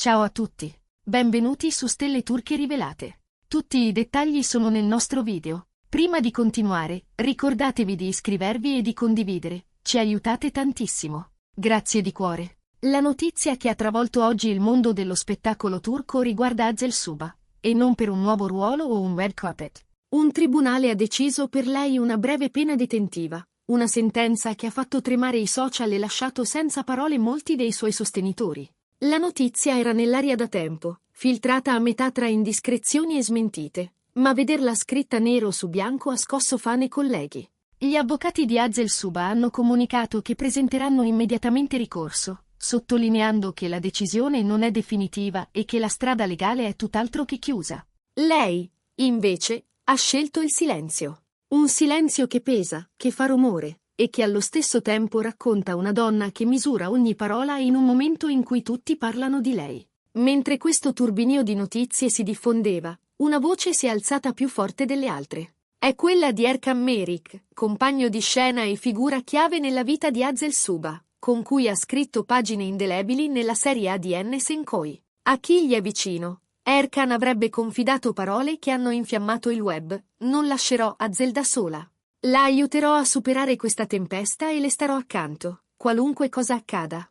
Ciao a tutti. Benvenuti su Stelle Turche Rivelate. Tutti i dettagli sono nel nostro video. Prima di continuare, ricordatevi di iscrivervi e di condividere, ci aiutate tantissimo. Grazie di cuore. La notizia che ha travolto oggi il mondo dello spettacolo turco riguarda Azel Suba, e non per un nuovo ruolo o un red carpet. Un tribunale ha deciso per lei una breve pena detentiva, una sentenza che ha fatto tremare i social e lasciato senza parole molti dei suoi sostenitori. La notizia era nell'aria da tempo, filtrata a metà tra indiscrezioni e smentite, ma vederla scritta nero su bianco ha scosso fan e colleghi. Gli avvocati di Azel Suba hanno comunicato che presenteranno immediatamente ricorso, sottolineando che la decisione non è definitiva e che la strada legale è tutt'altro che chiusa. Lei, invece, ha scelto il silenzio. Un silenzio che pesa, che fa rumore, e che allo stesso tempo racconta una donna che misura ogni parola in un momento in cui tutti parlano di lei. Mentre questo turbinio di notizie si diffondeva, una voce si è alzata più forte delle altre. È quella di Erkan Merik, compagno di scena e figura chiave nella vita di Azel Suba, con cui ha scritto pagine indelebili nella serie ADN Senkoi. A chi gli è vicino, Erkan avrebbe confidato parole che hanno infiammato il web: non lascerò Azel da sola. La aiuterò a superare questa tempesta e le starò accanto, qualunque cosa accada.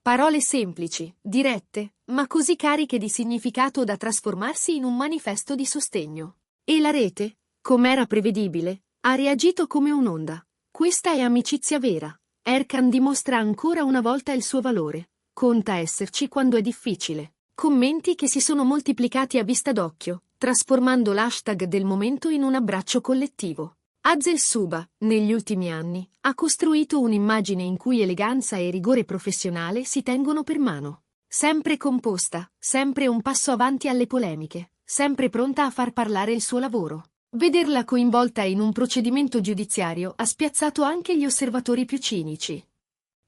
Parole semplici, dirette, ma così cariche di significato da trasformarsi in un manifesto di sostegno. E la rete, com'era prevedibile, ha reagito come un'onda. Questa è amicizia vera. Erkan dimostra ancora una volta il suo valore. Conta esserci quando è difficile. Commenti che si sono moltiplicati a vista d'occhio, trasformando l'hashtag del momento in un abbraccio collettivo. Azel Suba, negli ultimi anni, ha costruito un'immagine in cui eleganza e rigore professionale si tengono per mano. Sempre composta, sempre un passo avanti alle polemiche, sempre pronta a far parlare il suo lavoro. Vederla coinvolta in un procedimento giudiziario ha spiazzato anche gli osservatori più cinici.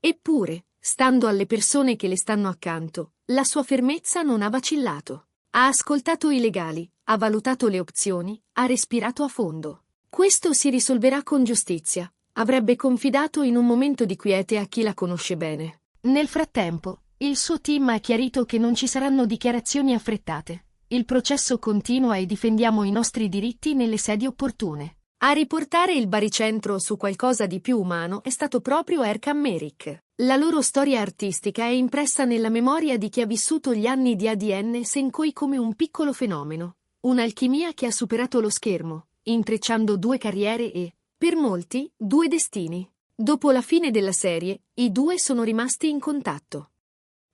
Eppure, stando alle persone che le stanno accanto, la sua fermezza non ha vacillato. Ha ascoltato i legali, ha valutato le opzioni, ha respirato a fondo. Questo si risolverà con giustizia, avrebbe confidato in un momento di quiete a chi la conosce bene. Nel frattempo, il suo team ha chiarito che non ci saranno dichiarazioni affrettate. Il processo continua e difendiamo i nostri diritti nelle sedi opportune. A riportare il baricentro su qualcosa di più umano è stato proprio Erkan Merik. La loro storia artistica è impressa nella memoria di chi ha vissuto gli anni di ADN Senkoi come un piccolo fenomeno, un'alchimia che ha superato lo schermo, intrecciando due carriere e, per molti, due destini. Dopo la fine della serie, i due sono rimasti in contatto.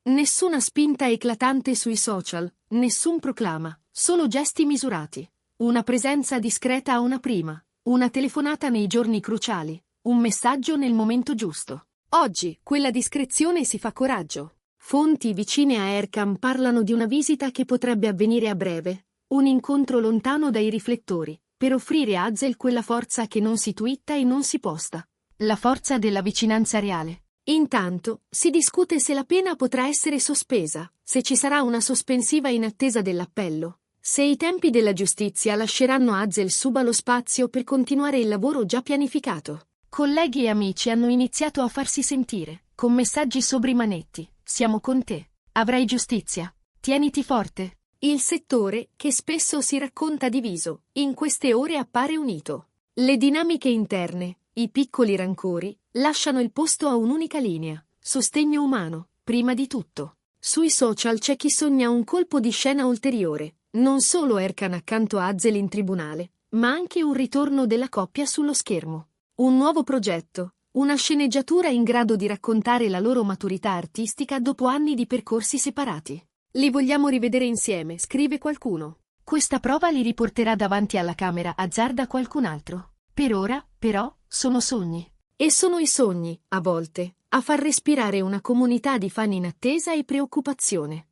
Nessuna spinta eclatante sui social, nessun proclama, solo gesti misurati. Una presenza discreta a una prima, una telefonata nei giorni cruciali, un messaggio nel momento giusto. Oggi, quella discrezione si fa coraggio. Fonti vicine a Erkan parlano di una visita che potrebbe avvenire a breve, un incontro lontano dai riflettori, per offrire a Azel quella forza che non si twitta e non si posta. La forza della vicinanza reale. Intanto, si discute se la pena potrà essere sospesa, se ci sarà una sospensiva in attesa dell'appello, se i tempi della giustizia lasceranno a Azel Suba lo spazio per continuare il lavoro già pianificato. Colleghi e amici hanno iniziato a farsi sentire, con messaggi sobrimanetti: siamo con te, avrai giustizia, tieniti forte. Il settore, che spesso si racconta diviso, in queste ore appare unito. Le dinamiche interne, i piccoli rancori, lasciano il posto a un'unica linea: sostegno umano, prima di tutto. Sui social c'è chi sogna un colpo di scena ulteriore, non solo Erkan accanto a Azel in tribunale, ma anche un ritorno della coppia sullo schermo. Un nuovo progetto, una sceneggiatura in grado di raccontare la loro maturità artistica dopo anni di percorsi separati. Li vogliamo rivedere insieme, scrive qualcuno. Questa prova li riporterà davanti alla camera azzarda qualcun altro. Per ora, però, sono sogni. E sono i sogni, a volte, a far respirare una comunità di fan in attesa e preoccupazione.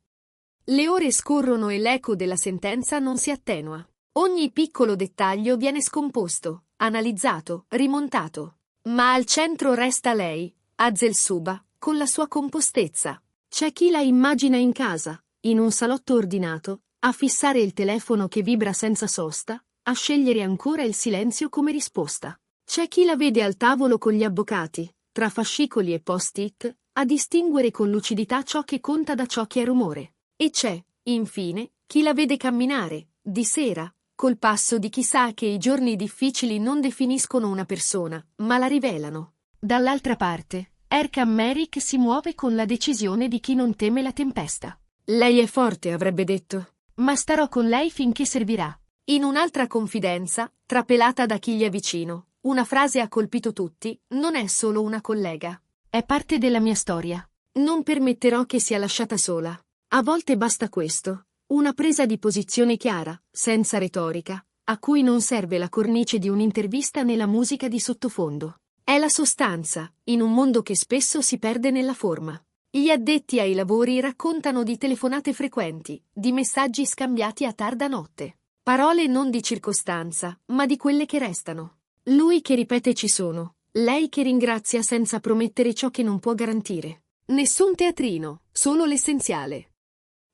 Le ore scorrono e l'eco della sentenza non si attenua. Ogni piccolo dettaglio viene scomposto, analizzato, rimontato. Ma al centro resta lei, Azel Suba, con la sua compostezza. C'è chi la immagina in casa, in un salotto ordinato, a fissare il telefono che vibra senza sosta, a scegliere ancora il silenzio come risposta. C'è chi la vede al tavolo con gli avvocati, tra fascicoli e post-it, a distinguere con lucidità ciò che conta da ciò che è rumore. E c'è, infine, chi la vede camminare, di sera, col passo di chi sa che i giorni difficili non definiscono una persona, ma la rivelano. Dall'altra parte, Erkan Merik si muove con la decisione di chi non teme la tempesta. Lei è forte, avrebbe detto. Ma starò con lei finché servirà. In un'altra confidenza, trapelata da chi gli è vicino, una frase ha colpito tutti: non è solo una collega. È parte della mia storia. Non permetterò che sia lasciata sola. A volte basta questo. Una presa di posizione chiara, senza retorica, a cui non serve la cornice di un'intervista né la musica di sottofondo. È la sostanza, in un mondo che spesso si perde nella forma. Gli addetti ai lavori raccontano di telefonate frequenti, di messaggi scambiati a tarda notte. Parole non di circostanza, ma di quelle che restano. Lui che ripete ci sono, lei che ringrazia senza promettere ciò che non può garantire. Nessun teatrino, solo l'essenziale.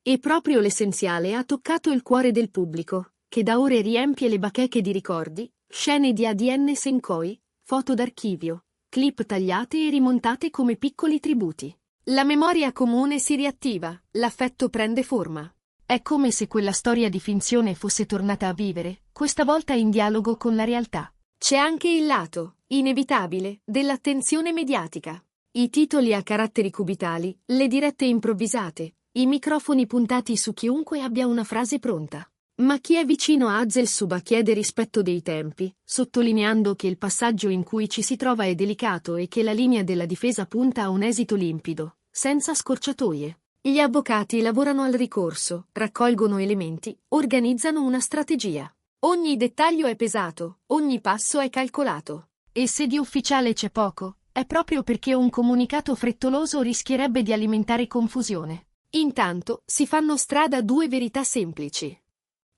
E proprio l'essenziale ha toccato il cuore del pubblico, che da ore riempie le bacheche di ricordi, scene di ADN Senkoi, foto d'archivio, clip tagliate e rimontate come piccoli tributi. La memoria comune si riattiva, l'affetto prende forma. È come se quella storia di finzione fosse tornata a vivere, questa volta in dialogo con la realtà. C'è anche il lato, inevitabile, dell'attenzione mediatica. I titoli a caratteri cubitali, le dirette improvvisate, i microfoni puntati su chiunque abbia una frase pronta. Ma chi è vicino a Azel Suba chiede rispetto dei tempi, sottolineando che il passaggio in cui ci si trova è delicato e che la linea della difesa punta a un esito limpido, senza scorciatoie. Gli avvocati lavorano al ricorso, raccolgono elementi, organizzano una strategia. Ogni dettaglio è pesato, ogni passo è calcolato. E se di ufficiale c'è poco, è proprio perché un comunicato frettoloso rischierebbe di alimentare confusione. Intanto, si fanno strada due verità semplici.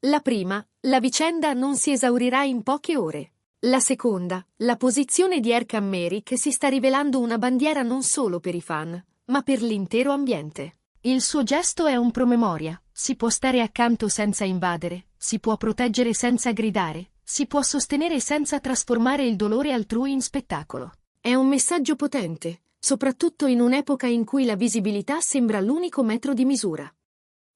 La prima, la vicenda non si esaurirà in poche ore. La seconda, la posizione di Erkan Merik si sta rivelando una bandiera non solo per i fan, ma per l'intero ambiente. Il suo gesto è un promemoria, si può stare accanto senza invadere, si può proteggere senza gridare, si può sostenere senza trasformare il dolore altrui in spettacolo. È un messaggio potente, soprattutto in un'epoca in cui la visibilità sembra l'unico metro di misura.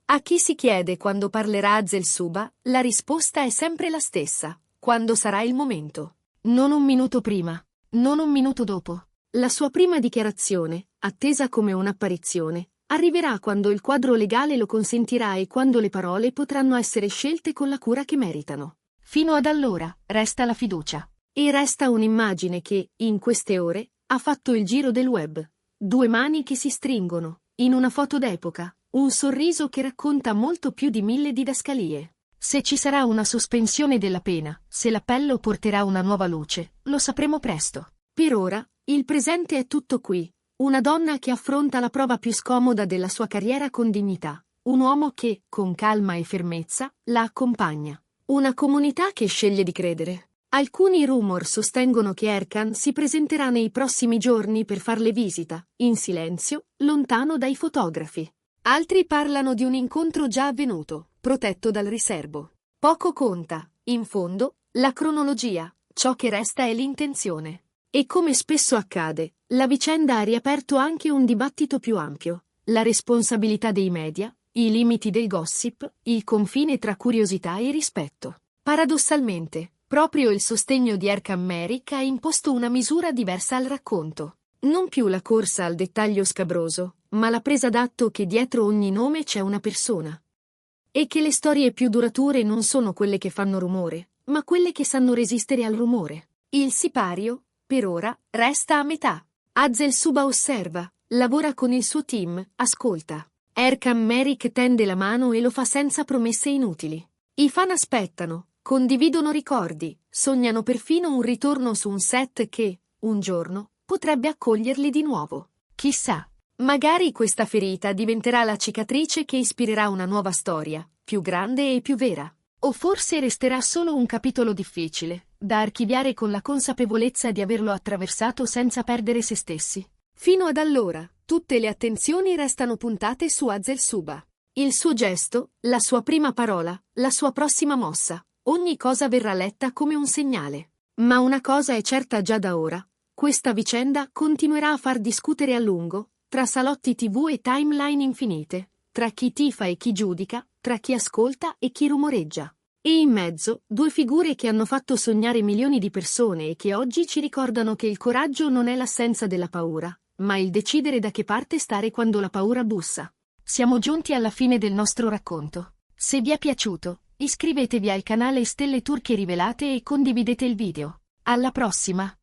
A chi si chiede quando parlerà Azel Suba, la risposta è sempre la stessa: quando sarà il momento. Non un minuto prima, non un minuto dopo. La sua prima dichiarazione, attesa come un'apparizione, arriverà quando il quadro legale lo consentirà e quando le parole potranno essere scelte con la cura che meritano. Fino ad allora, resta la fiducia. E resta un'immagine che, in queste ore, ha fatto il giro del web. Due mani che si stringono, in una foto d'epoca, un sorriso che racconta molto più di 1000 didascalie. Se ci sarà una sospensione della pena, se l'appello porterà una nuova luce, lo sapremo presto. Per ora, il presente è tutto qui. Una donna che affronta la prova più scomoda della sua carriera con dignità. Un uomo che, con calma e fermezza, la accompagna. Una comunità che sceglie di credere. Alcuni rumor sostengono che Erkan si presenterà nei prossimi giorni per farle visita, in silenzio, lontano dai fotografi. Altri parlano di un incontro già avvenuto, protetto dal riservo. Poco conta, in fondo, la cronologia, ciò che resta è l'intenzione. E come spesso accade, la vicenda ha riaperto anche un dibattito più ampio. La responsabilità dei media, i limiti del gossip, il confine tra curiosità e rispetto. Paradossalmente, proprio il sostegno di Erkan Merik ha imposto una misura diversa al racconto. Non più la corsa al dettaglio scabroso, ma la presa d'atto che dietro ogni nome c'è una persona. E che le storie più durature non sono quelle che fanno rumore, ma quelle che sanno resistere al rumore. Il sipario, per ora, resta a metà. Azel Suba osserva, lavora con il suo team, ascolta. Erkan Merik tende la mano e lo fa senza promesse inutili. I fan aspettano, condividono ricordi, sognano perfino un ritorno su un set che, un giorno, potrebbe accoglierli di nuovo. Chissà, magari questa ferita diventerà la cicatrice che ispirerà una nuova storia, più grande e più vera. O forse resterà solo un capitolo difficile, da archiviare con la consapevolezza di averlo attraversato senza perdere se stessi. Fino ad allora, tutte le attenzioni restano puntate su Azel Suba. Il suo gesto, la sua prima parola, la sua prossima mossa, ogni cosa verrà letta come un segnale. Ma una cosa è certa già da ora: questa vicenda continuerà a far discutere a lungo, tra salotti TV e timeline infinite, tra chi tifa e chi giudica, tra chi ascolta e chi rumoreggia. E in mezzo, due figure che hanno fatto sognare milioni di persone e che oggi ci ricordano che il coraggio non è l'assenza della paura, ma il decidere da che parte stare quando la paura bussa. Siamo giunti alla fine del nostro racconto. Se vi è piaciuto, iscrivetevi al canale Stelle Turche Rivelate e condividete il video. Alla prossima!